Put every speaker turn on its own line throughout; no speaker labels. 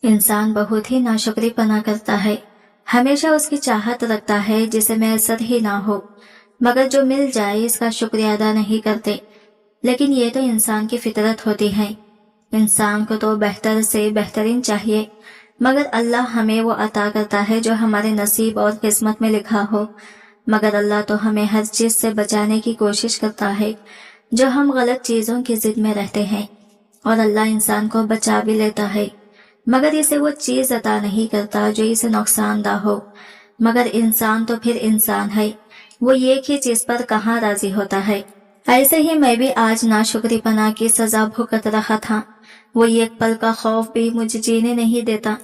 इंसान बहुत ही नाशुक्रीपना करता है, हमेशा उसकी चाहत रखता है जिसे मैसर ही ना हो, मगर जो मिल जाए इसका शुक्रिया अदा नहीं करते। लेकिन ये तो इंसान की फितरत होती है। इंसान को तो बेहतर से बेहतरीन चाहिए, मगर अल्लाह हमें वो अता करता है जो हमारे नसीब और किस्मत में लिखा हो। मगर अल्लाह तो हमें हर चीज से बचाने की कोशिश करता है जो हम गलत चीजों की जिद में रहते हैं, और अल्लाह इंसान को बचा भी लेता है, मगर इसे वो चीज अता नहीं करता जो इसे नुकसानदा हो। मगर इंसान तो फिर इंसान है, वो एक ही चीज पर कहाँ राजी होता है। ऐसे ही मैं भी आज नाशुक्रीपना की सजा भुगत रहा था। वो एक पल का खौफ भी मुझे जीने नहीं देता।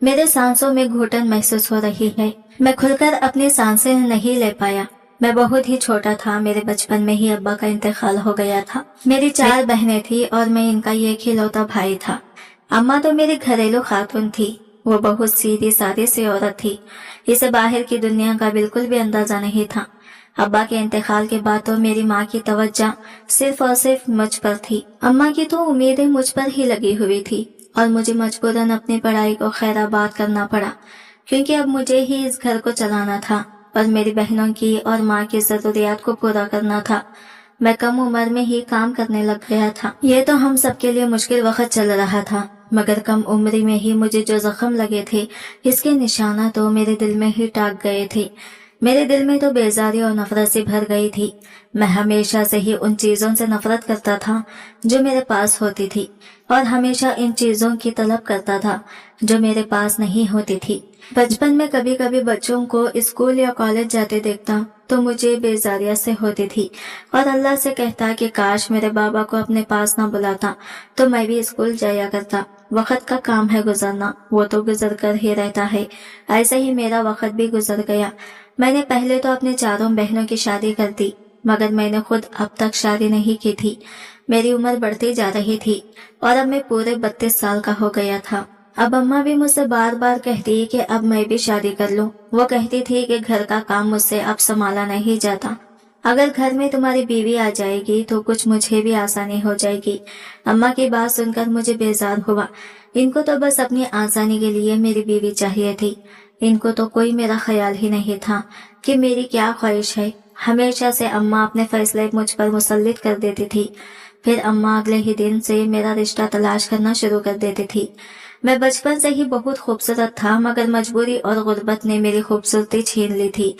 मेरे सांसों में घुटन महसूस हो रही है। मैं खुलकर अपनी सांसें नहीं ले पाया। मैं बहुत ही छोटा था, मेरे बचपन में ही अब्बा का इंतकाल हो गया था। मेरी 4 बहनें थी और मैं इनका एक इकलौता भाई था। अम्मा तो मेरी घरेलू खातून थी। वो बहुत सीधी सादी सी औरत थी। इसे बाहर की दुनिया का बिल्कुल भी अंदाजा नहीं था। अब्बा के इंतकाल के बाद तो मेरी माँ की तवज्जो सिर्फ और सिर्फ मुझ पर थी। अम्मा की तो उम्मीदें मुझ पर ही लगी हुई थी और मुझे मजबूरन अपनी पढ़ाई को खैराबाद करना पड़ा, क्योंकि अब मुझे ही इस घर को चलाना था और मेरी बहनों की और माँ की जरूरियात को पूरा करना था। मैं कम उम्र में ही काम करने लग गया था। ये तो हम सबके लिए मुश्किल वक्त चल रहा था, मगर कम उम्र में ही मुझे जो जख्म लगे थे इसके निशाना तो मेरे दिल में ही टाक गए थे। मेरे दिल में तो बेजारी और नफरत से भर गई थी। मैं हमेशा से ही उन चीजों से नफरत करता था जो मेरे पास होती थी, और हमेशा इन चीजों की तलब करता था जो मेरे पास नहीं होती थी। बचपन में कभी कभी बच्चों को स्कूल या कॉलेज जाते देखता तो मुझे बेजारियत से होती थी और अल्लाह से कहता कि काश मेरे बाबा को अपने पास ना बुलाता तो मैं भी स्कूल जाया करता। वक्त का काम है गुजरना, वो तो गुजर कर ही रहता है। ऐसे ही मेरा वक्त भी गुजर गया। मैंने पहले तो अपने 4 बहनों की शादी कर दी, मगर मैंने खुद अब तक शादी नहीं की थी। मेरी उम्र बढ़ती जा रही थी और अब मैं पूरे 32 साल का हो गया था। अब अम्मा भी मुझसे बार बार कहती कि अब मैं भी शादी कर लूं। वो कहती थी कि घर का काम मुझसे अब संभाला नहीं जाता। अगर घर में तुम्हारी बीवी आ जाएगी तो कुछ मुझे भी आसानी हो जाएगी। अम्मा की बात सुनकर मुझे बेजार हुआ। इनको तो बस अपनी आसानी के लिए मेरी बीवी चाहिए थी। इनको तो कोई मेरा ख्याल ही नहीं था कि मेरी क्या ख्वाहिश है। हमेशा से अम्मा अपने फैसले मुझ पर मुसल्लित कर देती थी। फिर अम्मा अगले ही दिन से मेरा रिश्ता तलाश करना शुरू कर देती थी। मैं बचपन से ही बहुत खूबसूरत था, मगर मजबूरी और गुर्बत ने मेरी खूबसूरती छीन ली थी।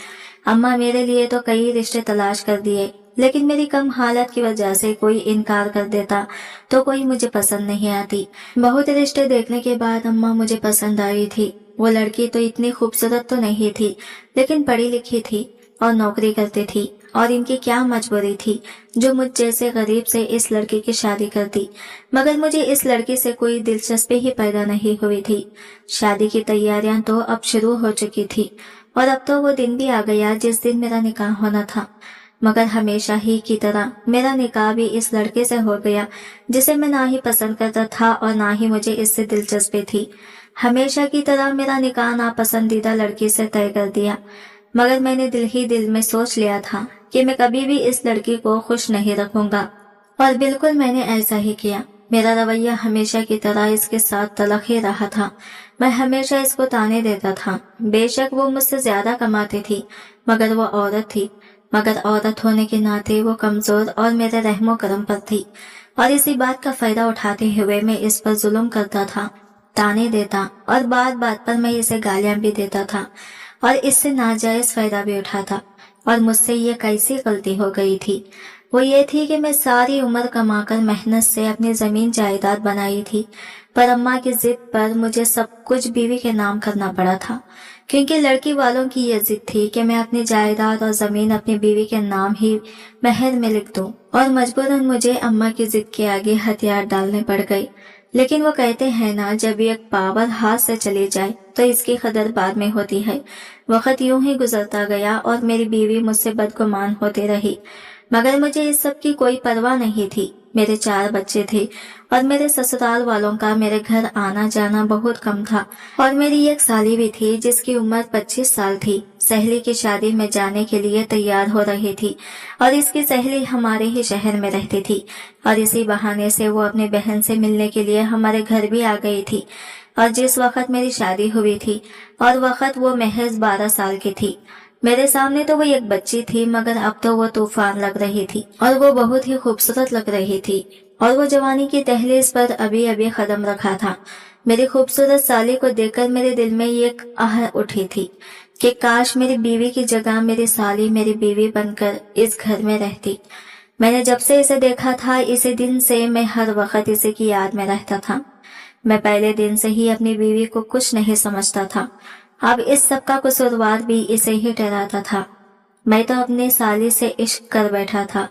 अम्मा मेरे लिए तो कई रिश्ते तलाश कर दिए, लेकिन मेरी कम हालत की वजह से कोई इनकार कर देता तो कोई मुझे पसंद नहीं आती। बहुत रिश्ते देखने के बाद अम्मा मुझे पसंद आई थी। वो लड़की तो इतनी खूबसूरत तो नहीं थी, लेकिन पढ़ी लिखी थी और नौकरी करती थी, और इनकी क्या मजबूरी थी जो मुझ जैसे गरीब से इस लड़की की शादी कर दी। मगर मुझे इस लड़की से कोई दिलचस्पी ही पैदा नहीं हुई थी। शादी की तैयारियां तो अब शुरू हो चुकी थी और अब तो वो दिन भी आ गया जिस दिन मेरा निकाह होना था। मगर हमेशा ही की तरह मेरा निकाह भी इस लड़के से हो गया जिसे मैं ना ही पसंद करता था और ना ही मुझे इससे दिलचस्पी थी। हमेशा की तरह मेरा निकाह नापसंदीदा लड़की से तय कर दिया, मगर मैंने दिल ही दिल में सोच लिया था कि मैं कभी भी इस लड़की को खुश नहीं रखूंगा, और बिल्कुल मैंने ऐसा ही किया। मेरा रवैया हमेशा की तरह इसके साथ तलख ही रहा था। मैं हमेशा इसको ताने देता था। बेशक वो मुझसे ज्यादा कमाती थी, मगर वो औरत थी। मगर औरत होने के नाते वो कमजोर और मेरे रहमो करम पर थी, और इसी बात का फायदा उठाते हुए मैं इस पर जुल्म करता था, ताने देता, और बात बात पर मैं इसे गालियां भी देता था और इससे नाजायज फायदा भी उठाता। और मुझसे ये कैसी गलती हो गई थी? वो ये थी कि मैं सारी उम्र कमाकर मेहनत से अपनी जमीन जायदाद बनाई थी, पर अम्मा की जिद पर मुझे सब कुछ बीवी के नाम करना पड़ा था, क्योंकि लड़की वालों की ये जिद थी कि मैं अपनी जायदाद और जमीन अपनी बीवी के नाम ही महर में लिख दूं, और मजबूरन मुझे अम्मा की जिद के आगे हथियार डालने पड़ गए। लेकिन वो कहते हैं ना, जब एक पावर हाथ से चली जाए तो इसकी कदर बाद में होती है। वक्त यूं ही गुजरता गया और मेरी बीवी मुझसे बदगुमान होती रही, मगर मुझे इस सब की कोई परवाह नहीं थी। मेरे 4 बच्चे थे और मेरे ससुराल वालों का मेरे घर आना जाना बहुत कम था, और मेरी एक साली भी थी जिसकी उम्र 25 साल थी। सहेली की शादी में जाने के लिए तैयार हो रही थी, और इसकी सहेली हमारे ही शहर में रहती थी, और इसी बहाने से वो अपनी बहन से मिलने के लिए हमारे घर भी आ गई थी। और जिस वक्त मेरी शादी हुई थी और वक्त वो महज 12 साल की थी। मेरे सामने तो वो एक बच्ची थी, मगर अब तो वो तूफान लग रही थी और वो बहुत ही खूबसूरत लग रही थी और वो जवानी की दहलीज पर अभी अभी कदम रखा था। मेरी खूबसूरत साली को देखकर मेरे दिल में एक आह उठी थी कि काश मेरी बीवी की जगह मेरी साली मेरी बीवी बनकर इस घर में रहती। मैंने जब से इसे देखा था, इसी दिन से मैं हर वक्त इसे की याद में रहता था। मैं पहले दिन से ही अपनी बीवी को कुछ नहीं समझता था। अब इस सब का कसूरवार भी इसे ही ठहराता था। मैं तो अपनी साली से इश्क कर बैठा था।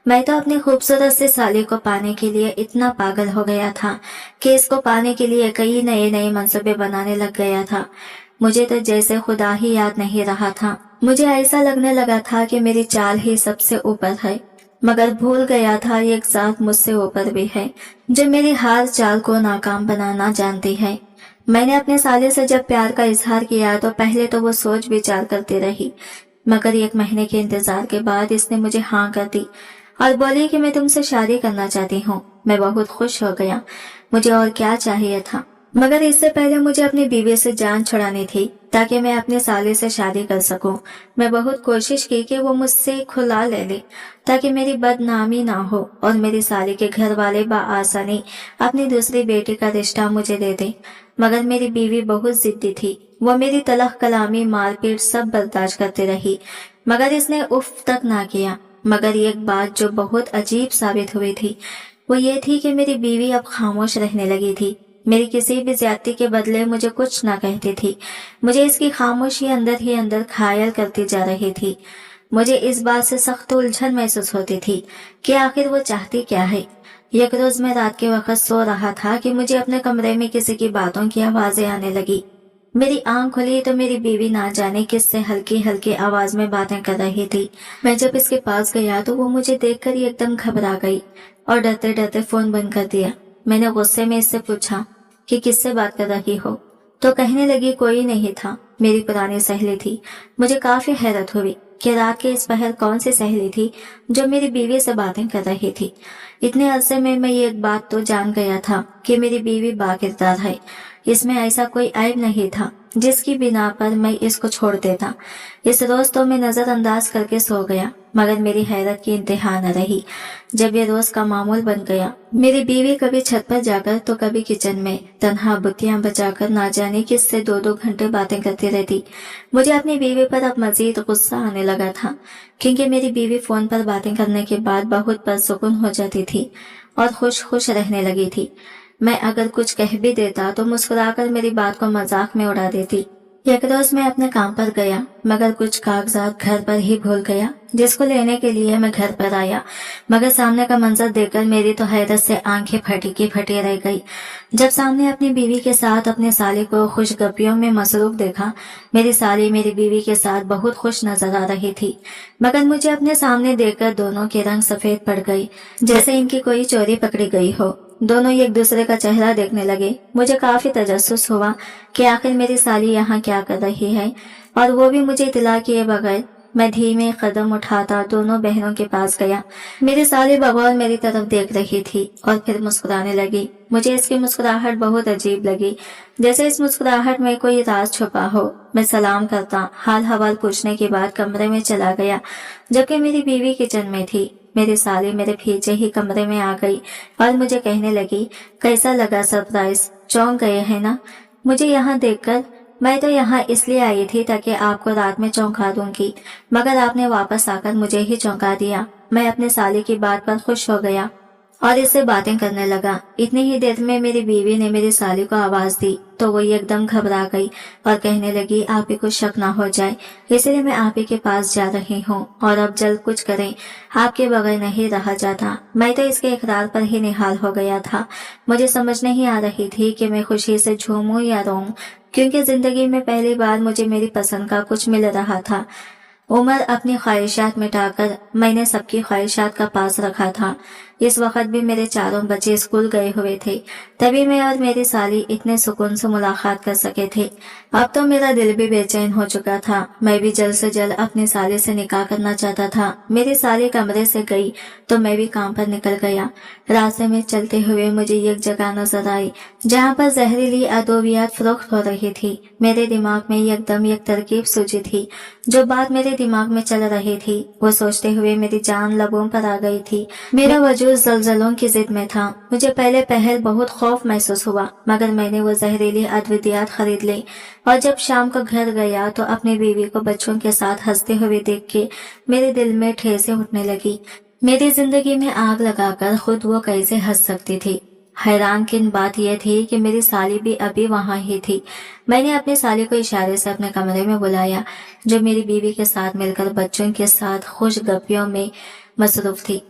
मैं तो अपनी खूबसूरत सी साली को पाने के लिए इतना पागल हो गया था कि इसको पाने के लिए कई नए नए मंसूबे बनाने लग गया था। मुझे तो जैसे खुदा ही याद नहीं रहा था। मुझे ऐसा लगने लगा था कि मेरी चाल ही सबसे ऊपर है, मगर भूल गया था एक जात मुझसे ऊपर भी है जो मेरी हर चाल को नाकाम बनाना जानती है। मैंने अपने साले से जब प्यार का इजहार किया तो पहले तो वो सोच विचार करती रही, मगर 1 महीने के इंतजार के बाद इसने मुझे हाँ कर दी और बोली कि मैं तुमसे शादी करना चाहती हूँ। मैं बहुत खुश हो गया। मुझे और क्या चाहिए था, मगर इससे पहले मुझे अपनी बीवी से जान छुड़ानी थी ताकि मैं अपने साले से शादी कर सकूं। मैं बहुत कोशिश की कि वो मुझसे खुला ले ले ताकि मेरी बदनामी ना हो और मेरी साली के घर वाले बआसानी अपनी दूसरी बेटी का रिश्ता मुझे दे दे, मगर मेरी बीवी बहुत जिद्दी थी। वो मेरी तलख कलामी मारपीट सब बर्दाश्त करती रही, मगर इसने उफ तक ना किया। मगर एक बात जो बहुत अजीब साबित हुई थी वो ये थी कि मेरी बीवी अब खामोश रहने लगी थी। मेरी किसी भी ज्यादती के बदले मुझे कुछ ना कहती थी। मुझे इसकी खामोशी अंदर ही अंदर घायल करती जा रही थी। मुझे इस बात से सख्त उलझन महसूस होती थी कि आखिर वो चाहती क्या है। एक रोज मैं रात के वक्त सो रहा था कि मुझे अपने कमरे में किसी की बातों की आवाजें आने लगी। मेरी आंख खुली तो मेरी बीवी ना जाने किससे हल्की हल्की आवाज में बातें कर रही थी। मैं जब इसके पास गया तो वो मुझे देखकर ही एकदम घबरा गई और डरते डरते फोन बंद कर दिया। मैंने गुस्से में इससे पूछा कि किससे बात कर रही हो, तो कहने लगी कोई नहीं था, मेरी पुरानी सहेली थी। मुझे काफी हैरत हुई कि रात के इस पहर कौन सी सहेली थी जो मेरी बीवी से बातें कर रही थी। इतने अरसे में मैं एक बात तो जान गया था कि मेरी बीवी बाकिरदार है। इसमें ऐसा कोई ऐब नहीं था जिसकी बिना पर मैं इसको छोड़ देता। इस रोज तो मैं नजरअंदाज करके सो गया, मगर मेरी हैरत की इंतहा न रही जब ये रोज का मामूल बन गया। मेरी बीवी कभी छत पर जाकर तो कभी किचन में तन्हा बुत्तियां बजाकर ना जाने किससे 2-2 घंटे बातें करती रहती। मुझे अपनी बीवी पर अब मजीद गुस्सा आने लगा था, क्योंकि मेरी बीवी फोन पर बातें करने के बाद बहुत पुरसुकून हो जाती थी और खुश खुश रहने लगी थी। मैं अगर कुछ कह भी देता तो मुस्कुराकर मेरी बात को मजाक में उड़ा देती। एक रोज मैं अपने काम पर गया, मगर कुछ कागजात घर पर ही भूल गया, जिसको लेने के लिए मैं घर पर आया। मगर सामने का मंजर देखकर मेरी तो हैरत से आंखें फटी की फटी रह गई। जब सामने अपनी बीवी के साथ अपने साली को खुशगपियों में मसरूफ देखा। मेरी साली मेरी बीवी के साथ बहुत खुश नजर आ रही थी, मगर मुझे अपने सामने देखकर दोनों के रंग सफेद पड़ गए, जैसे इनकी कोई चोरी पकड़ी गई हो। दोनों एक दूसरे का चेहरा देखने लगे। मुझे काफी तजस्सुस हुआ कि आखिर मेरी साली यहाँ क्या कर रही है, और वो भी मुझे इतला किए बगैर। मैं धीमे कदम उठाता दोनों बहनों के पास गया। मेरी साली बगौर मेरी तरफ देख रही थी और फिर मुस्कुराने लगी। मुझे इसकी मुस्कुराहट बहुत अजीब लगी, जैसे इस मुस्कुराहट में कोई राज छुपा हो। मैं सलाम करता हाल हवाल पूछने के बाद कमरे में चला गया, जबकि मेरी बीवी किचन में थी। मेरी साली मेरे पीछे ही कमरे में आ गई और मुझे कहने लगी, कैसा लगा सरप्राइज, चौंक गए हैं ना मुझे यहाँ देखकर? मैं तो यहाँ इसलिए आई थी ताकि आपको रात में चौंका दूंगी, मगर आपने वापस आकर मुझे ही चौंका दिया। मैं अपने साली की बात पर खुश हो गया और इससे बातें करने लगा। इतनी ही देर में मेरी बीवी ने मेरी साली को आवाज दी तो वो एकदम घबरा गई और कहने लगी, आप ही को शक ना हो जाए, इसलिए मैं आप ही के पास जा रही हूँ और अब जल्द कुछ करें, आपके बगैर नहीं रहा जाता। मैं तो इसके इकरार पर ही निहाल हो गया था। मुझे समझ नहीं आ रही थी कि मैं खुशी से झूमूं या रोऊं, क्योंकि जिंदगी में पहली बार मुझे मेरी पसंद का कुछ मिल रहा था। उमर अपनी ख्वाहिशात मिटाकर मैंने सबकी ख्वाहिशात का पास रखा था। इस वक्त भी मेरे चारों बच्चे स्कूल गए हुए थे। तभी मैं और मेरी साली इतने सुकून से मुलाकात कर सके थे। अब तो मेरा दिल भी बेचैन हो चुका था। मैं भी जल्द से जल्द अपनी साली से निकाह करना चाहता था। मेरी साली कमरे से गई तो मैं भी काम पर निकल गया। रास्ते में चलते हुए मुझे एक जगह नजर आई जहाँ पर जहरीली अद्वियात फरोख्त हो रही थी। मेरे दिमाग में एकदम एक तरकीब सूझी थी। जो बात मेरे दिमाग में चल रही थी वो सोचते हुए मेरी जान लबों पर आ गई थी। मेरा वजूद जलजलों की जिद में था। मुझे पहले पहल बहुत खौफ महसूस हुआ, मगर मैंने वो जहरीली अद्वियात खरीद ली और जब शाम को घर गया तो अपनी बीवी को बच्चों के साथ हंसते हुए देख के मेरे दिल में ठेसें उठने लगी। मेरी जिंदगी में आग लगाकर खुद वो कैसे हंस सकती थी। हैरान किन बात यह थी कि मेरी साली भी अभी वहां ही थी। मैंने अपनी साली को इशारे से अपने कमरे में बुलाया, जो मेरी बीवी के साथ मिलकर बच्चों के साथ खुश गप्पियों में मसरूफ थी।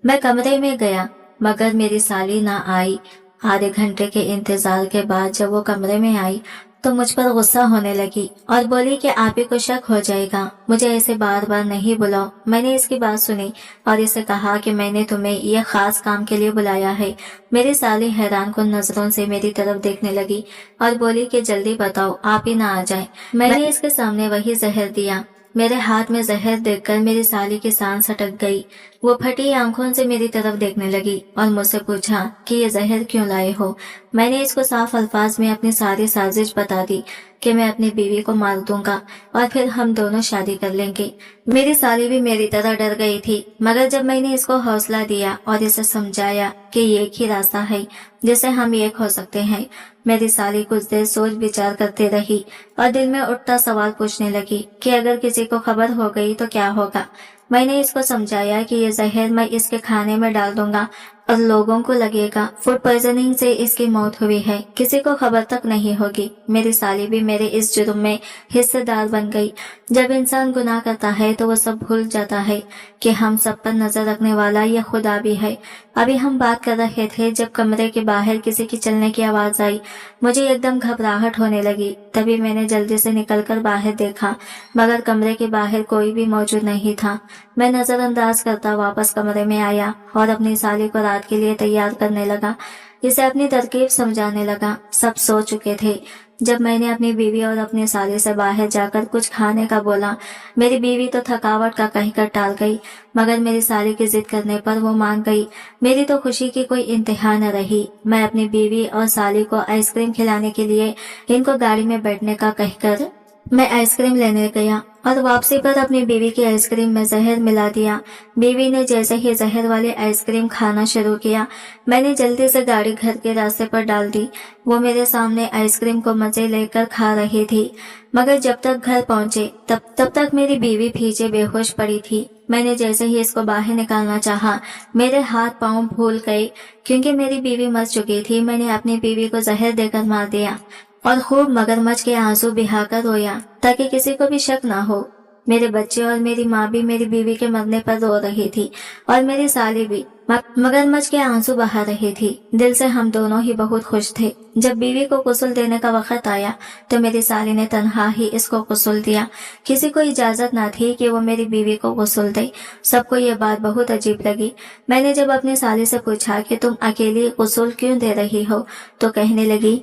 मैं कमरे में गया मगर मेरी साली ना आई। आधे घंटे के इंतजार के बाद जब वो कमरे में आई तो मुझ पर गुस्सा होने लगी और बोली कि आप ही को शक हो जाएगा, मुझे ऐसे बार बार नहीं बुलाओ। मैंने इसकी बात सुनी और इसे कहा कि मैंने तुम्हें ये खास काम के लिए बुलाया है। मेरी साली हैरान कुन नजरों से मेरी तरफ देखने लगी और बोली कि जल्दी बताओ, आप ही ना आ जाए। मैंने इसके सामने वही जहर दिया। मेरे हाथ में जहर देखकर मेरी साली की सांस अटक गई। वो फटी आंखों से मेरी तरफ देखने लगी और मुझसे पूछा कि ये जहर क्यों लाए हो। मैंने इसको साफ अल्फाज में अपनी सारी साजिश बता दी कि मैं अपनी बीवी को मार दूंगा और फिर हम दोनों शादी कर लेंगे। मेरी साली भी मेरी तरह डर गई थी, मगर जब मैंने इसको हौसला दिया और इसे समझाया कि एक ही रास्ता है जिससे हम एक हो सकते हैं, मेरी साली कुछ देर सोच विचार करते रही और दिल में उठता सवाल पूछने लगी कि अगर किसी को खबर हो गई तो क्या होगा। मैंने इसको समझाया कि ये जहर मैं इसके खाने में डाल दूंगा और लोगों को लगेगा फूड पॉइजनिंग से इसकी मौत हुई है, किसी को खबर तक नहीं होगी। मेरी साली भी मेरे इस जुर्म में हिस्सेदार बन गई। जब इंसान गुनाह करता है तो वो सब भूल जाता है कि हम सब पर नजर रखने वाला ये खुदा भी है। अभी हम बात कर रहे थे जब कमरे के बाहर किसी की चलने की आवाज आई। मुझे एकदम घबराहट होने लगी। तभी मैंने जल्दी से निकलकर बाहर देखा, मगर कमरे के बाहर कोई भी मौजूद नहीं था। मैं नजरअंदाज करता वापस कमरे में आया और अपनी साली को रात के लिए तैयार करने लगा, इसे अपनी तरकीब समझाने लगा। सब सो चुके थे जब मैंने अपनी बीवी और अपनी साली से बाहर जाकर कुछ खाने का बोला। मेरी बीवी तो थकावट का कहकर टाल गई, मगर मेरी साली की जिद करने पर वो मान गई। मेरी तो खुशी की कोई इंतहा न रही। मैं अपनी बीवी और साली को आइसक्रीम खिलाने के लिए इनको गाड़ी में बैठने का कहकर मैं आइसक्रीम लेने गया और वापसी पर अपनी बीवी की आइसक्रीम में जहर मिला दिया। बीवी ने जैसे ही जहर वाली आइसक्रीम खाना शुरू किया, मैंने जल्दी से गाड़ी घर के रास्ते पर डाल दी। वो मेरे सामने आइसक्रीम को मजे लेकर खा रही थी, मगर जब तक घर पहुंचे तब तक मेरी बीवी पीछे बेहोश पड़ी थी। मैंने जैसे ही इसको बाहर निकालना चाहा, मेरे हाथ पांव भूल गए क्योंकि मेरी बीवी मर चुकी थी। मैंने अपनी बीवी को जहर देकर मार दिया और खूब मगरमच्छ के आंसू बहाकर रोया ताकि किसी को भी शक ना हो। मेरे बच्चे और मेरी माँ भी मेरी बीवी के मरने पर रो रही थी और मेरी साली भी मगरमच्छ के आंसू बहा रही थी। दिल से हम दोनों ही बहुत खुश थे। जब बीवी को गुस्ल देने का वक्त आया तो मेरी साली ने तन्हा ही इसको गुस्ल दिया। किसी को इजाजत ना थी कि वो मेरी बीवी को गुस्ल दे। सबको ये बात बहुत अजीब लगी। मैंने जब अपनी साली से पूछा कि तुम अकेली गुस्ल क्यों दे रही हो, तो कहने लगी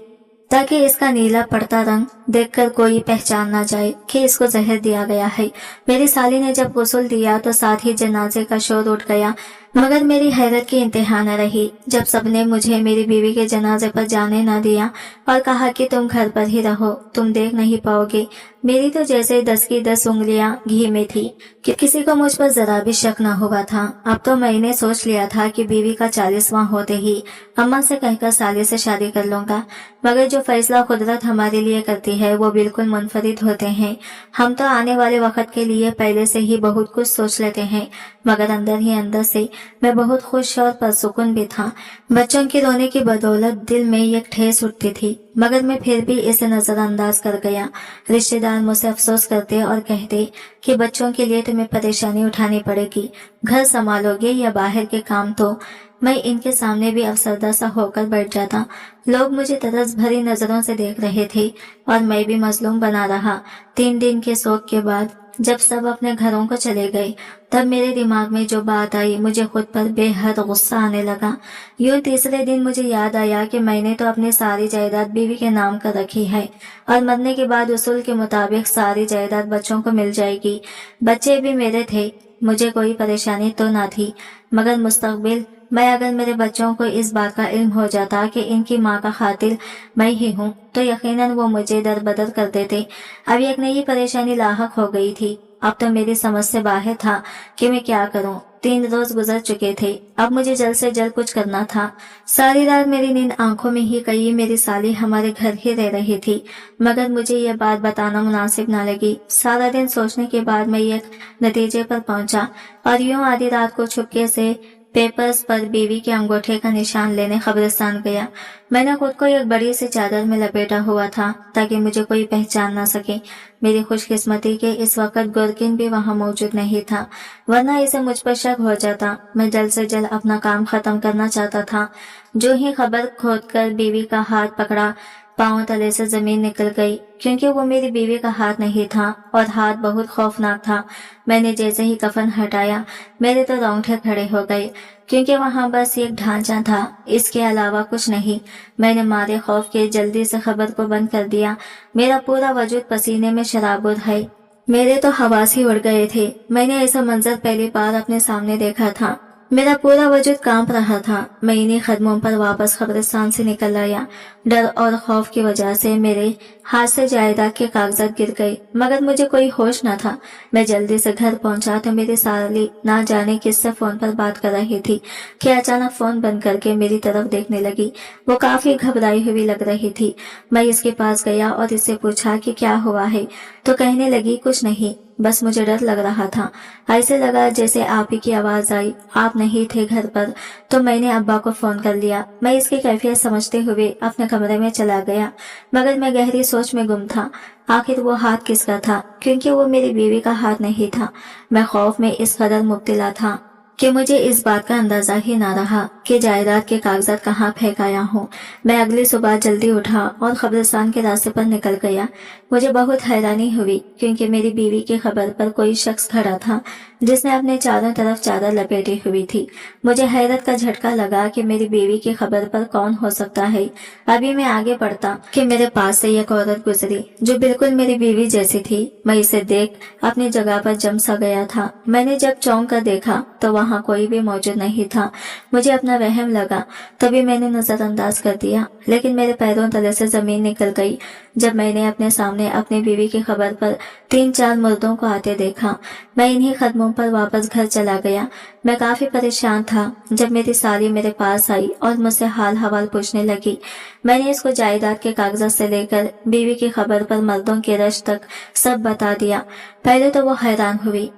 ताकि इसका नीला पड़ता रंग देखकर कोई पहचान ना जाए कि इसको जहर दिया गया है। मेरी साली ने जब गुस्ल दिया तो साथ ही जनाजे का शोर उठ गया, मगर मेरी हैरत की इंतहा न रही जब सबने मुझे मेरी बीवी के जनाजे पर जाने न दिया और कहा कि तुम घर पर ही रहो, तुम देख नहीं पाओगे। मेरी तो जैसे 10 की 10 उंगलियां घी में थी कि किसी को मुझ पर जरा भी शक न हुआ था। अब तो मैंने सोच लिया था कि बीवी का 40वां होते ही अम्मा से कहकर साली से शादी कर लूंगा, मगर जो फैसला कुदरत हमारे लिए करती है वो बिल्कुल मुनफरिद होते हैं। हम तो आने वाले वक्त के लिए पहले से ही बहुत कुछ सोच लेते हैं, मगर अंदर ही अंदर से मैं बहुत खुश और परसुकून भी था। बच्चों की रोने की बदौलत दिल में एक ठेस उठती थी, मगर मैं फिर भी इसे नजरअंदाज कर गया। रिश्तेदार मुझसे अफसोस करते और कहते कि बच्चों के लिए तुम्हें परेशानी उठानी पड़ेगी, घर संभालोगे या बाहर के काम। तो मैं इनके सामने भी अफसरदा सा होकर बैठ जाता। लोग मुझे तरस भरी नजरों से देख रहे थे और मैं भी मजलूम बना रहा। 3 दिन के शोक के बाद जब सब अपने घरों को चले गए तब मेरे दिमाग में जो बात आई मुझे खुद पर बेहद गुस्सा आने लगा। यूं तीसरे दिन मुझे याद आया कि मैंने तो अपनी सारी जायदाद बीवी के नाम कर रखी है और मरने के बाद उसूल के मुताबिक सारी जायदाद बच्चों को मिल जाएगी। बच्चे भी मेरे थे, मुझे कोई परेशानी तो ना थी, मगर मुस्तकबिल मैं अगर मेरे बच्चों को इस बात का इल्म हो जाता कि इनकी माँ का खातिल मैं ही हूँ तो यकीनन वो मुझे दरबदर कर देते। अब एक नई परेशानी लाहक हो गई थी। अब तो मेरी समझ से बाहर था कि मैं क्या करूँ। 3 रोज गुजर चुके थे, अब मुझे जल्द से जल्द कुछ करना था। सारी रात मेरी नींद आंखों में ही गई। मेरी साली हमारे घर ही रह रही थी, मगर मुझे ये बात बताना मुनासिब ना लगी। सारा दिन सोचने के बाद मैं एक नतीजे पर पहुंचा और यूं आधी रात को छुपके से पेपर्स पर बीवी के अंगूठे का निशान लेने कब्रिस्तान गया। मैंने खुद को एक बड़ी सी चादर में लपेटा हुआ था ताकि मुझे कोई पहचान ना सके। मेरी खुशकिस्मती के इस वक्त गुरकिन भी वहां मौजूद नहीं था, वरना इसे मुझ पर शक हो जाता। मैं जल्द से जल्द अपना काम खत्म करना चाहता था। जो ही खबर खोदकर बीवी का हाथ पकड़ा, पांव तले से जमीन निकल गई, क्योंकि वो मेरी बीवी का हाथ नहीं था और हाथ बहुत खौफनाक था। मैंने जैसे ही कफन हटाया मेरे तो रोंगटे खड़े हो गए, क्योंकि वहां बस एक ढांचा था, इसके अलावा कुछ नहीं। मैंने मारे खौफ के जल्दी से खबर को बंद कर दिया। मेरा पूरा वजूद पसीने में शराबुर है, मेरे तो हवास ही उड़ गए थे। मैंने ऐसा मंजर पहली बार अपने सामने देखा था। मेरा पूरा वजूद कांप रहा था। मैं इन्हीं कदमों पर वापस कब्रिस्तान से निकल आया। डर और खौफ की वजह से मेरे हाथ से जायदाद के कागजात गिर गए, मगर मुझे कोई होश न था। मैं जल्दी से घर पहुंचा तो मेरी साली ना जाने किससे फोन पर बात कर रही थी कि अचानक फोन बंद करके मेरी तरफ देखने लगी। वो काफी घबराई हुई लग रही थी। मैं इसके पास गया और इससे पूछा कि क्या हुआ है, तो कहने लगी कुछ नहीं, बस मुझे डर लग रहा था। ऐसे लगा जैसे आप ही की आवाज आई। आप नहीं थे घर पर तो मैंने अब्बा को फोन कर लिया। मैं इसकी कैफियत समझते हुए अपने कमरे में चला गया, मगर मैं गहरी सोच में गुम था। आखिर वो हाथ किसका था, क्योंकि वो मेरी बीवी का हाथ नहीं था। मैं खौफ में इस कदर मुब्तला था कि मुझे इस बात का अंदाजा ही ना रहा कि जायदाद के कागजात कहाँ फेंक आया हूँ। मैं अगली सुबह जल्दी उठा और कब्रिस्तान के रास्ते पर निकल गया। मुझे बहुत हैरानी हुई, क्योंकि मेरी बीवी की खबर पर कोई शख्स खड़ा था जिसने अपने चारों तरफ चादर लपेटी हुई थी। मुझे हैरत का झटका लगा कि मेरी बीवी की खबर पर कौन हो सकता है। अभी मैं आगे बढ़ता कि मेरे पास से एक औरत गुजरी जो बिल्कुल मेरी बीवी जैसी थी। मैं इसे देख अपनी जगह पर जम सा गया था। मैंने जब चौंक कर देखा तो वहाँ कोई भी मौजूद नहीं था। मुझे अपना वहम लगा, तभी मैंने नजरअंदाज कर दिया, लेकिन मेरे पैरों तले से जमीन निकल गई जब मैंने अपने सामने अपनी बीवी की खबर पर 3-4 मुर्दों को आते देखा। मैं इन्हीं कदमों पर वापस घर चला गया। मैं काफी परेशान था जब मेरी साली मेरे पास आई और मुझसे हाल हवाल पूछने लगी। मैंने इसको जायदाद के कागजात से लेकर बीवी की खबर पर मर्दों के रश तक सब बता दिया। पहले तो वो हैरान हुई,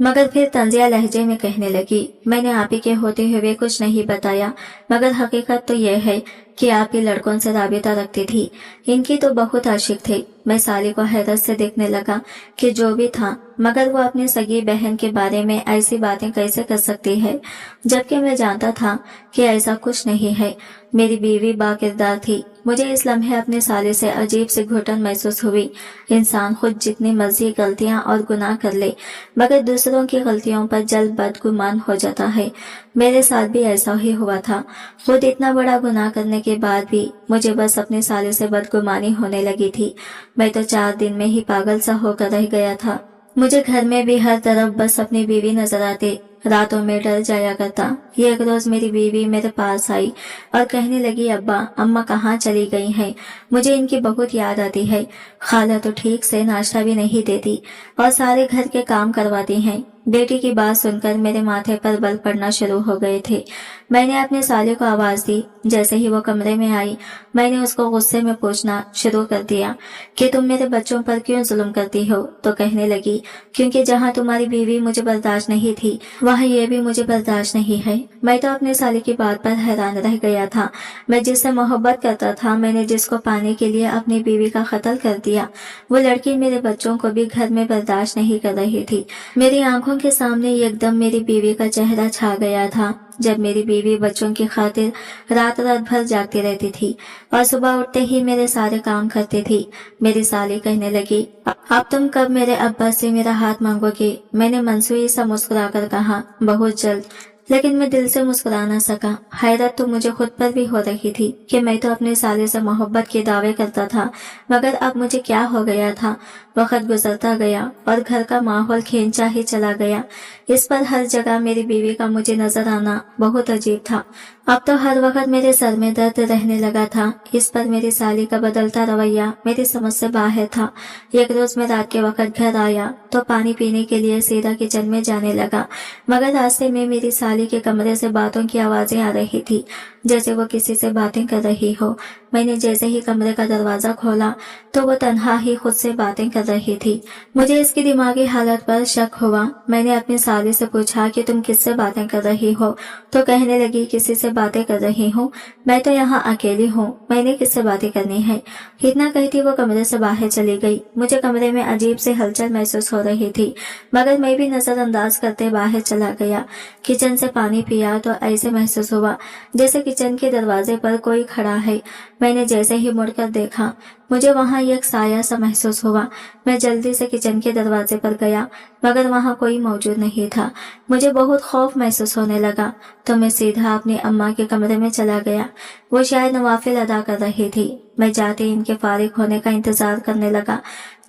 मगर फिर तंजिया लहजे में कहने लगी, मैंने आप ही के होते हुए कुछ नहीं बताया, मगर हकीकत तो यह है कि आप ही लड़कों से राबिता रखती थी। इनकी तो बहुत आशिक थे। मैं साली को हैरत से देखने लगा कि जो भी था, मगर वो अपनी सगी बहन के बारे में ऐसी बातें कैसे कर सकती है, जबकि मैं जानता था कि ऐसा कुछ नहीं है। मेरी बीवी बाकिरदार थी। मुझे इस लम्हे अपनी साली से अजीब सी घुटन महसूस हुई। इंसान खुद जितनी मर्जी गलतियां और गुनाह कर ले, मगर दूसरों की गलतियों पर जल्द बदगुमान हो जाता है। मेरे साथ भी ऐसा ही हुआ था। खुद इतना बड़ा गुनाह करने के बाद भी मुझे बस अपनी साली से बदगुमानी होने लगी थी। मैं तो 4 दिन में ही पागल सा होकर रह गया था। मुझे घर में भी हर तरफ बस अपनी बीवी नजर आती। रातों में डर जाया करता। एक रोज मेरी बीवी मेरे पास आई और कहने लगी, अब्बा अम्मा कहाँ चली गई हैं? मुझे इनकी बहुत याद आती है। खाला तो ठीक से नाश्ता भी नहीं देती और सारे घर के काम करवाती हैं। बेटी की बात सुनकर मेरे माथे पर बल पड़ना शुरू हो गए थे। मैंने अपने साले को आवाज दी। जैसे ही वो कमरे में आई, मैंने उसको गुस्से में पूछना शुरू कर दिया कि तुम मेरे बच्चों पर क्यों जुल्म करती हो? तो कहने लगी, क्योंकि जहाँ तुम्हारी बीवी मुझे बर्दाश्त नहीं थी, वहाँ ये भी मुझे बर्दाश्त नहीं है। मैं तो अपने साले की बात पर हैरान रह गया था। मैं जिससे मोहब्बत करता था, मैंने जिसको पाने के लिए अपनी बीवी का कत्ल कर दिया, वो लड़की मेरे बच्चों को भी घर में बर्दाश्त नहीं कर रही थी। मेरी आंखों के सामने एकदम मेरी बीवी का चेहरा छा गया था, जब मेरी बीवी बच्चों की खातिर रात रात भर जागती रहती थी और सुबह उठते ही मेरे सारे काम करती थी। मेरी साली कहने लगी, अब तुम कब मेरे अब्बा से मेरा हाथ मांगोगे? मैंने मनसूई सा मुस्कुराकर कहा, बहुत जल्द। लेकिन मैं दिल से मुस्कुरा न सका। हैरत तो मुझे खुद पर भी हो रही थी कि मैं तो अपने साले से मोहब्बत के दावे करता था, मगर अब मुझे क्या हो गया था। वक्त गुजरता गया और घर का माहौल खींचा ही चला गया। इस पर हर जगह मेरी बीवी का मुझे नजर आना बहुत अजीब था। अब तो हर वक्त मेरे सर में दर्द रहने लगा था। इस पर मेरी साली का बदलता रवैया मेरी समझ से बाहर था। एक रोज मैं रात के वक्त घर आया तो पानी पीने के लिए सीधा किचन में जाने लगा, मगर रास्ते में मेरी साली के कमरे से बातों की आवाजें आ रही थी, जैसे वो किसी से बातें कर रही हो। मैंने जैसे ही कमरे का दरवाजा खोला तो वो तन्हा ही खुद से बातें कर रही थी। मुझे इसकी दिमागी हालत पर शक हुआ। मैंने अपनी साली से पूछा कि तुम किससे बातें कर रही हो? तो कहने लगी, किसी से बातें कर रही हूँ, मैं तो यहाँ अकेली हूँ, मैंने किससे बातें करनी है। इतना कहती वो कमरे से बाहर चली गई। मुझे कमरे में अजीब से हलचल महसूस हो रही थी, मगर मैं भी नजरअंदाज करते बाहर चला गया। किचन से पानी पिया तो ऐसे महसूस हुआ जैसे किचन के दरवाजे पर कोई खड़ा है। मैंने जैसे ही मुड़कर देखा, मुझे वहां एक साया सा महसूस हुआ। मैं जल्दी से किचन के दरवाजे पर गया, मगर वहां कोई मौजूद नहीं था। मुझे बहुत खौफ महसूस होने लगा तो मैं सीधा अपनी अम्मा के कमरे में चला गया। वो शायद नवाफिल अदा कर रही थी। मैं जाते ही इनके फारिग होने का इंतजार करने लगा।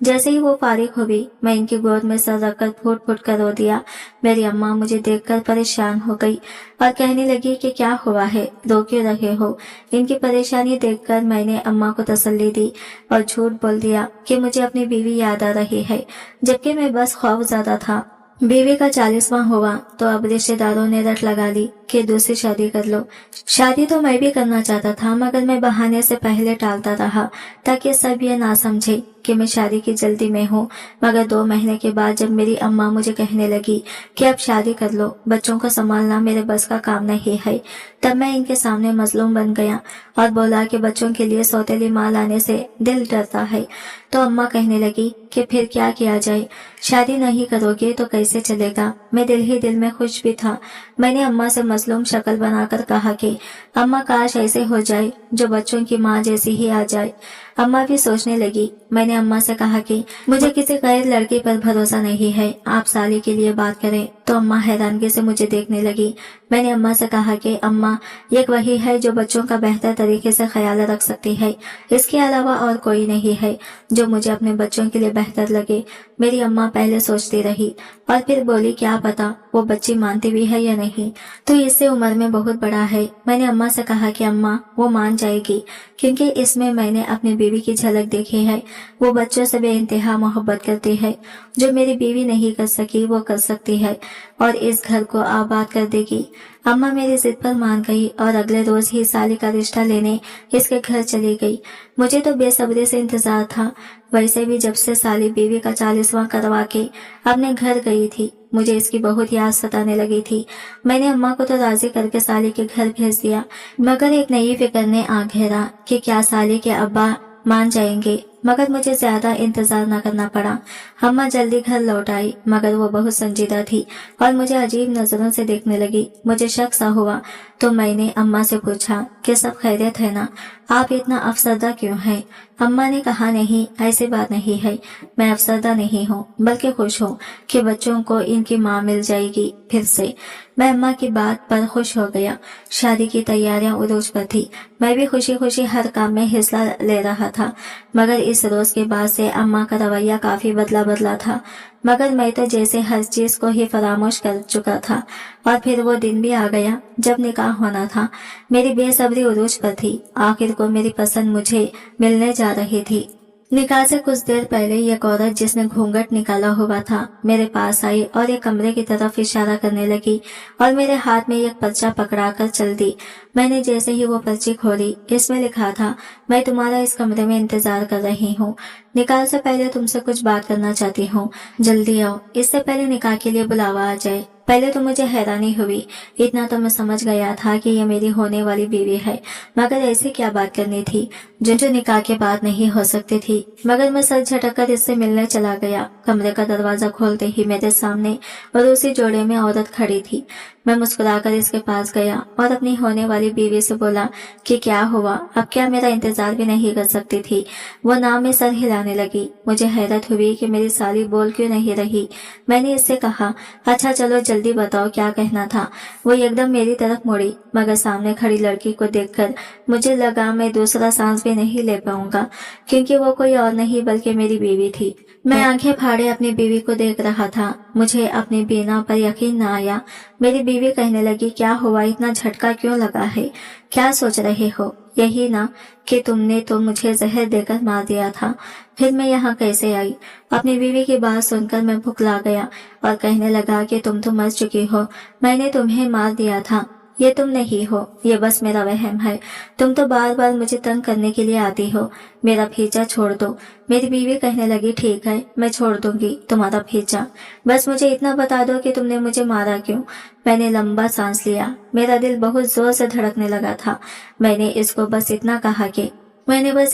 जैसे ही वो फारिग हुई, मैं इनकी गोद में सर रखकर फूट फूट कर रो दिया। मेरी अम्मा मुझे देखकर परेशान हो गई और कहने लगी कि क्या हुआ है, रो क्यों रहे हो? इनकी परेशानी देखकर मैंने अम्मा को तसल्ली दी और झूठ बोल दिया कि मुझे अपनी बीवी याद आ रही है, जबकि मैं बस खौफज़दा था। बीवी का 40वां हुआ तो अब रिश्तेदारों ने रट लगा ली कि दूसरी शादी कर लो। शादी तो मैं भी करना चाहता था, मगर मैं बहाने से पहले टालता रहा ताकि सब ये ना समझे कि मैं शादी की जल्दी में हूँ। मगर 2 महीने के बाद जब मेरी अम्मा मुझे कहने लगी कि अब शादी कर लो, बच्चों को संभालना मेरे बस का काम नहीं है, तब मैं इनके सामने मजलूम बन गया और बोला कि बच्चों के लिए सौतेली माँ लाने से दिल डरता है। तो अम्मा कहने लगी कि फिर क्या किया जाए, शादी नहीं करोगे तो कैसे चलेगा। मैं दिल ही दिल में खुश भी था। मैंने अम्मा से मजलूम शक्ल बनाकर कहा कि अम्मा काश ऐसे हो जाए जो बच्चों की माँ जैसी ही आ जाए। अम्मा भी सोचने लगी। मैंने अम्मा से कहा कि मुझे किसी गैर लड़के पर भरोसा नहीं है, आप साली के लिए बात करें। तो अम्मा हैरानगी से मुझे देखने लगी। मैंने अम्मा से कहा कि अम्मा, एक वही है जो बच्चों का बेहतर तरीके से ख्याल रख सकती है, इसके अलावा और कोई नहीं है जो मुझे अपने बच्चों के लिए बेहतर लगे। मेरी अम्मा पहले सोचती रही और फिर बोली, क्या पता वो बच्ची मानती भी है या नहीं, तो इससे उम्र में बहुत बड़ा है। मैंने अम्मा से कहा कि अम्मा, वो मान जाएगी, क्योंकि इसमें मैंने अपनी बीवी की झलक देखी है। वो बच्चों से बेइंतहा मोहब्बत करती है, जो मेरी बीवी नहीं कर सकी वो कर सकती है और इस घर को आबाद कर देगी। अम्मा मेरी जिद पर मान गई और अगले रोज ही साली का रिश्ता लेने इसके घर चली गई। मुझे तो बेसब्री से इंतजार था। वैसे भी जब से साली बीवी का 40वां करवा के अपने घर गई थी, मुझे इसकी बहुत याद सताने लगी थी। मैंने अम्मा को तो राजी करके साली के घर भेज दिया, मगर एक नई फिक्र ने आ घेरा कि क्या साली के अब्बा मान जाएंगे। मगर मुझे ज्यादा इंतजार न करना पड़ा। अम्मा जल्दी घर लौट आई, मगर वो बहुत संजीदा थी और मुझे अजीब नजरों से देखने लगी। मुझे शक सा हुआ तो मैंने अम्मा से पूछा कि सब खैरियत है ना, आप इतना अफसरदा क्यों हैं? अम्मा ने कहा, नहीं, ऐसी बात नहीं है, मैं अफसरदा नहीं हूँ, बल्कि खुश हूँ कि बच्चों को इनकी माँ मिल जाएगी फिर से। मैं अम्मा की बात पर खुश हो गया। शादी की तैयारियां उरूज पर थी। मैं भी खुशी खुशी हर काम में हिस्सा ले रहा था, मगर इस रोज के बाद से अम्मा का रवैया काफी बदला था। मगर मैं तो जैसे हर चीज को ही फरामोश कर चुका था। और फिर वो दिन भी आ गया जब निकाह होना था। मेरी बेसब्री उरूज पर थी। आखिर को मेरी पसंद मुझे मिलने जा रही थी। निकाह से कुछ देर पहले एक औरत जिसने घूंघट निकाला हुआ था मेरे पास आई और एक कमरे की तरफ इशारा करने लगी और मेरे हाथ में एक पर्चा पकड़ाकर चल दी। मैंने जैसे ही वो पर्ची खोली, इसमें लिखा था, मैं तुम्हारा इस कमरे में इंतजार कर रही हूँ। निकाह से पहले तुमसे कुछ बात करना चाहती हूँ, जल्दी आओ, इससे पहले निकाह के लिए बुलावा आ जाए। पहले तो मुझे हैरानी हुई, इतना तो मैं समझ गया था कि ये मेरी होने वाली बीवी है, मगर ऐसे क्या बात करनी थी जो निकाह के बाद नहीं हो सकती थी। मगर मैं सर झटक इससे मिलने चला गया। कमरे का दरवाजा खोलते ही मेरे सामने और उसी जोड़े में औरत खड़ी थी। मैं मुस्कुराकर इसके पास गया और अपनी होने वाली बीवी से बोला कि क्या हुआ, अब क्या मेरा इंतजार भी नहीं कर सकती थी। वो नाव में सर हिलाने लगी। मुझे हैरत हुई कि मेरी साली बोल क्यों नहीं रही। मैंने इससे कहा, अच्छा चलो जल्दी बताओ क्या कहना था। वो एकदम मेरी तरफ मुड़ी, मगर सामने खड़ी लड़की को देखकर मुझे लगा मैं दूसरा सांस भी नहीं ले पाऊंगा, क्योंकि वो कोई और नहीं बल्कि मेरी बीवी थी। मैं आंखें फाड़े अपनी बीवी को देख रहा था। मुझे अपनी बीना पर यकीन न आया। मेरी बीवी कहने लगी, क्या हुआ, इतना झटका क्यों लगा है, क्या सोच रहे हो? यही ना कि तुमने तो मुझे जहर देकर मार दिया था, फिर मैं यहाँ कैसे आई? अपनी बीवी की बात सुनकर मैं भुखला गया और कहने लगा कि तुम तो मर चुकी हो, मैंने तुम्हें मार दिया था। ये तुम नहीं हो, ये बस मेरा वहम है। तुम तो बार बार मुझे तंग करने के लिए आती हो, मेरा पीछा छोड़ दो। मेरी बीवी कहने लगी, ठीक है मैं छोड़ दूंगी तुम्हारा पीछा, बस मुझे इतना बता दो कि तुमने मुझे मारा क्यों। मैंने लंबा सांस लिया, मेरा दिल बहुत जोर से धड़कने लगा था। मैंने बस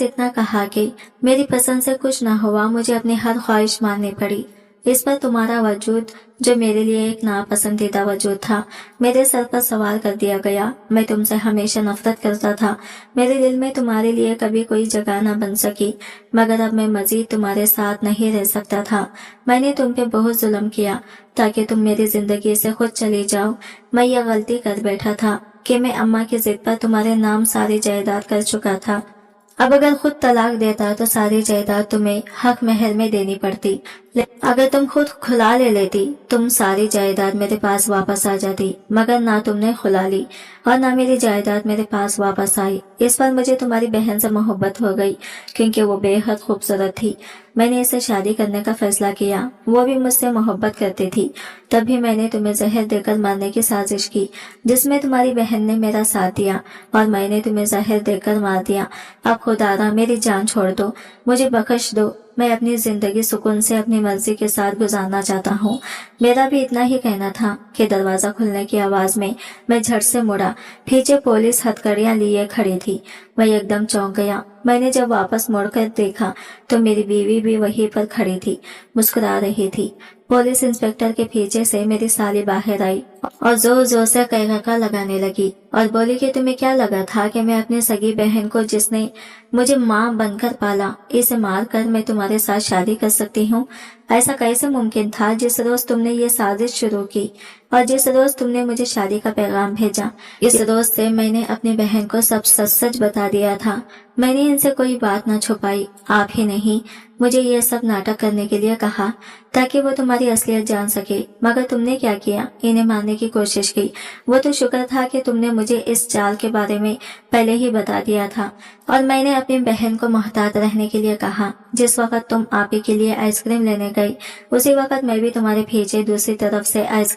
इतना कहा कि मेरी पसंद से कुछ न हुआ, मुझे अपनी हर ख्वाहिश माननी पड़ी। इस पर तुम्हारा वजूद, जो मेरे लिए एक नापसंदीदा वजूद था, मेरे सर पर सवार कर दिया गया। मैं तुमसे हमेशा नफरत करता था। मेरे दिल में तुम्हारे लिए कभी कोई जगह न बन सकी, मगर अब मैं मजीद तुम्हारे साथ नहीं रह सकता था। मैंने तुम पे बहुत जुल्म किया ताकि तुम मेरी जिंदगी से खुद चली जाओ। मैं ये गलती कर बैठा था कि मैं अम्मा की जिद पर तुम्हारे नाम सारी जायदाद कर चुका था। अब अगर खुद तलाक देता तो सारी जायदाद तुम्हें हक महर में देनी पड़ती। अगर तुम खुद खुला ले लेती, तुम सारी जायदाद मेरे पास वापस आ जाती, मगर ना तुमने खुला ली और ना मेरी जायदाद मेरे पास वापस आई। इस पर मुझे तुम्हारी बहन से मोहब्बत हो गई, क्योंकि वो बेहद खूबसूरत थी। मैंने इससे शादी करने का फैसला किया। वो भी मुझसे मोहब्बत करती थी। तब भी मैंने तुम्हें जहर देकर मारने की साजिश की, जिसमें तुम्हारी बहन ने मेरा साथ दिया और मैंने तुम्हें जहर देकर मार दिया। अब खुदारा मेरी जान छोड़ दो, मुझे बख्श दो। मैं अपनी जिंदगी सुकून से अपनी मर्जी के साथ गुजारना चाहता हूँ। मेरा भी इतना ही कहना था कि दरवाजा खुलने की आवाज में मैं झट से मुड़ा। पीछे पुलिस हथकड़ियां लिए खड़ी थी। मैं एकदम चौंक गया। मैंने जब वापस मुड़कर देखा तो मेरी बीवी भी वहीं पर खड़ी थी, मुस्कुरा रही थी। पुलिस इंस्पेक्टर के पीछे से मेरी साली बाहर आई और जोर जोर से कहका लगाने लगी और बोली कि तुम्हें क्या लगा था कि मैं अपनी सगी बहन को, जिसने मुझे माँ बनकर पाला, इसे मार कर मैं तुम्हारे साथ शादी कर सकती हूँ? ऐसा कैसे मुमकिन था? जिस रोज तुमने ये साजिश शुरू की और जिस रोज तुमने मुझे शादी का पैगाम भेजा, इस रोज से मैंने अपनी बहन को सब सच सच बता दिया था। मैंने इनसे कोई बात न छुपाई। आप ही नहीं, मुझे ये सब नाटक करने के लिए कहा ताकि वो तुम्हारी असलियत जान सके, मगर तुमने क्या किया? इन्हें मारने की कोशिश की। वो तो शुक्र था कि तुमने मुझे इस चाल के बारे में पहले ही बता दिया था और मैंने अपनी बहन को मोहतात रहने के लिए कहा। जिस वक्त तुम आपी के लिए आइसक्रीम लेने गई, उसी वक्त मैं भी तुम्हारे पीछे दूसरी तरफ से